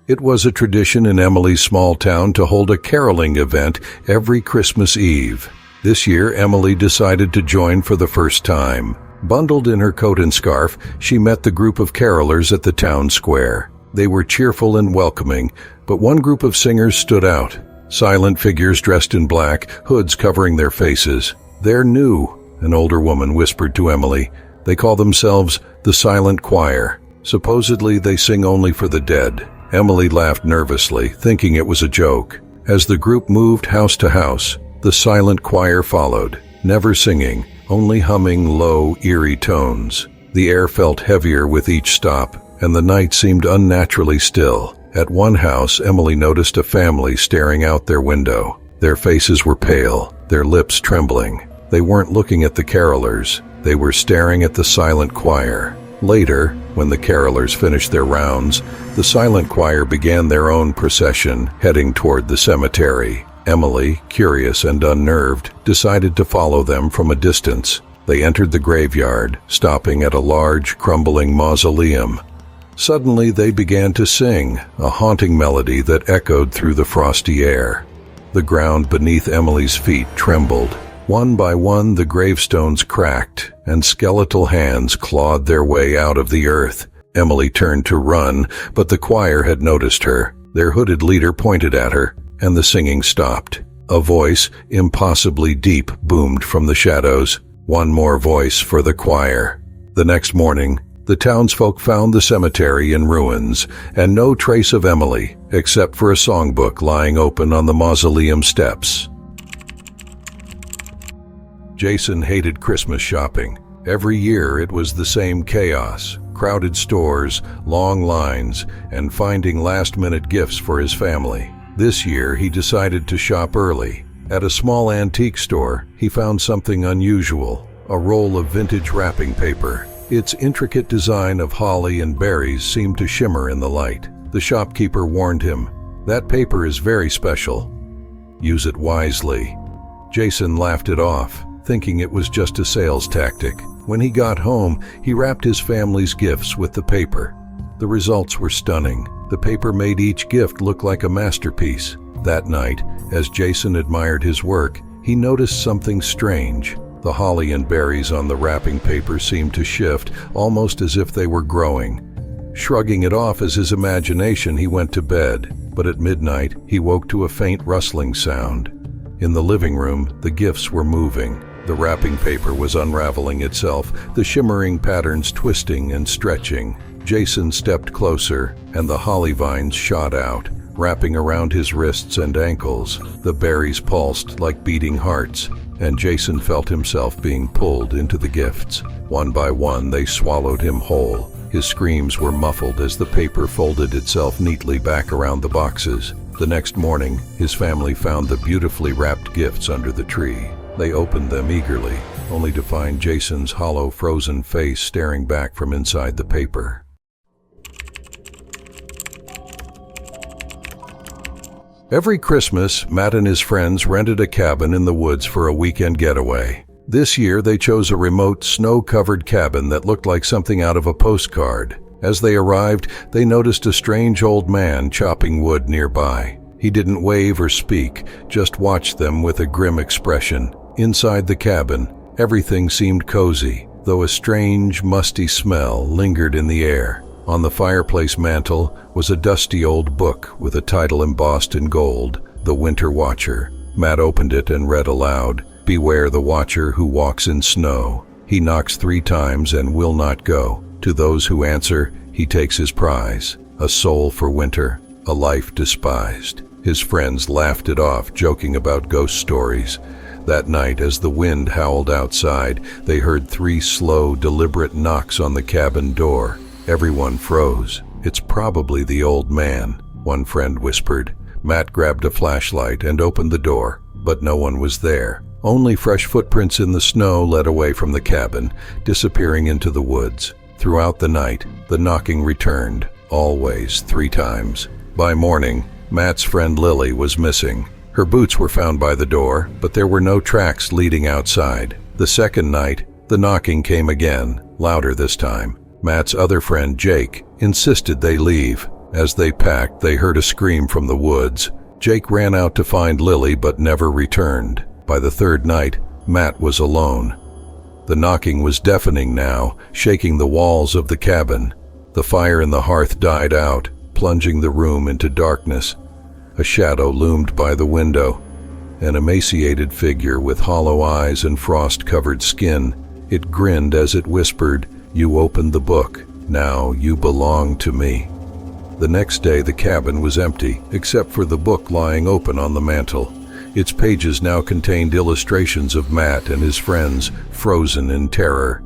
It was a tradition in Emily's small town to hold a caroling event every Christmas Eve. This year, Emily decided to join for the first time. Bundled in her coat and scarf, she met the group of carolers at the town square. They were cheerful and welcoming, but one group of singers stood out. Silent figures dressed in black, hoods covering their faces. "They're new," an older woman whispered to Emily. "They call themselves the Silent Choir. Supposedly they sing only for the dead." Emily laughed nervously, thinking it was a joke. As the group moved house to house, the Silent Choir followed, never singing, only humming low, eerie tones. The air felt heavier with each stop, and the night seemed unnaturally still. At one house, Emily noticed a family staring out their window. Their faces were pale, their lips trembling. They weren't looking at the carolers. They were staring at the Silent Choir. Later, when the carolers finished their rounds, the Silent Choir began their own procession, heading toward the cemetery. Emily, curious and unnerved, decided to follow them from a distance. They entered the graveyard, stopping at a large, crumbling mausoleum. Suddenly, they began to sing, a haunting melody that echoed through the frosty air. The ground beneath Emily's feet trembled. One by one, the gravestones cracked, and skeletal hands clawed their way out of the earth. Emily turned to run, but the choir had noticed her. Their hooded leader pointed at her, and the singing stopped. A voice, impossibly deep, boomed from the shadows. One more voice for the choir. The next morning, the townsfolk found the cemetery in ruins, and no trace of Emily, except for a songbook lying open on the mausoleum steps. Jason hated Christmas shopping. Every year it was the same chaos, crowded stores, long lines, and finding last-minute gifts for his family. This year he decided to shop early. At a small antique store, he found something unusual, a roll of vintage wrapping paper. Its intricate design of holly and berries seemed to shimmer in the light. The shopkeeper warned him, "That paper is very special. Use it wisely." Jason laughed it off, thinking it was just a sales tactic. When he got home, he wrapped his family's gifts with the paper. The results were stunning. The paper made each gift look like a masterpiece. That night, as Jason admired his work, he noticed something strange. The holly and berries on the wrapping paper seemed to shift, almost as if they were growing. Shrugging it off as his imagination, he went to bed. But at midnight, he woke to a faint rustling sound. In the living room, the gifts were moving. The wrapping paper was unraveling itself, the shimmering patterns twisting and stretching. Jason stepped closer, and the holly vines shot out, wrapping around his wrists and ankles. The berries pulsed like beating hearts, and Jason felt himself being pulled into the gifts. One by one, they swallowed him whole. His screams were muffled as the paper folded itself neatly back around the boxes. The next morning, his family found the beautifully wrapped gifts under the tree. They opened them eagerly, only to find Jason's hollow, frozen face staring back from inside the paper. Every Christmas, Matt and his friends rented a cabin in the woods for a weekend getaway. This year, they chose a remote, snow-covered cabin that looked like something out of a postcard. As they arrived, they noticed a strange old man chopping wood nearby. He didn't wave or speak, just watched them with a grim expression. Inside the cabin, everything seemed cozy, though a strange, musty smell lingered in the air. On the fireplace mantel was a dusty old book with a title embossed in gold, The Winter Watcher. Matt opened it and read aloud, "Beware the watcher who walks in snow. He knocks 3 times and will not go. To those who answer, he takes his prize. A soul for winter, a life despised." His friends laughed it off, joking about ghost stories. That night, as the wind howled outside, they heard 3 slow, deliberate knocks on the cabin door. Everyone froze. "It's probably the old man," one friend whispered. Matt grabbed a flashlight and opened the door, but no one was there. Only fresh footprints in the snow led away from the cabin, disappearing into the woods. Throughout the night, the knocking returned, always 3 times. By morning, Matt's friend Lily was missing. Her boots were found by the door, but there were no tracks leading outside. The second night, the knocking came again, louder this time. Matt's other friend, Jake, insisted they leave. As they packed, they heard a scream from the woods. Jake ran out to find Lily but never returned. By the third night, Matt was alone. The knocking was deafening now, shaking the walls of the cabin. The fire in the hearth died out, plunging the room into darkness. A shadow loomed by the window, an emaciated figure with hollow eyes and frost-covered skin. It grinned as it whispered, "You opened the book. Now you belong to me." The next day the cabin was empty, except for the book lying open on the mantel. Its pages now contained illustrations of Matt and his friends, frozen in terror.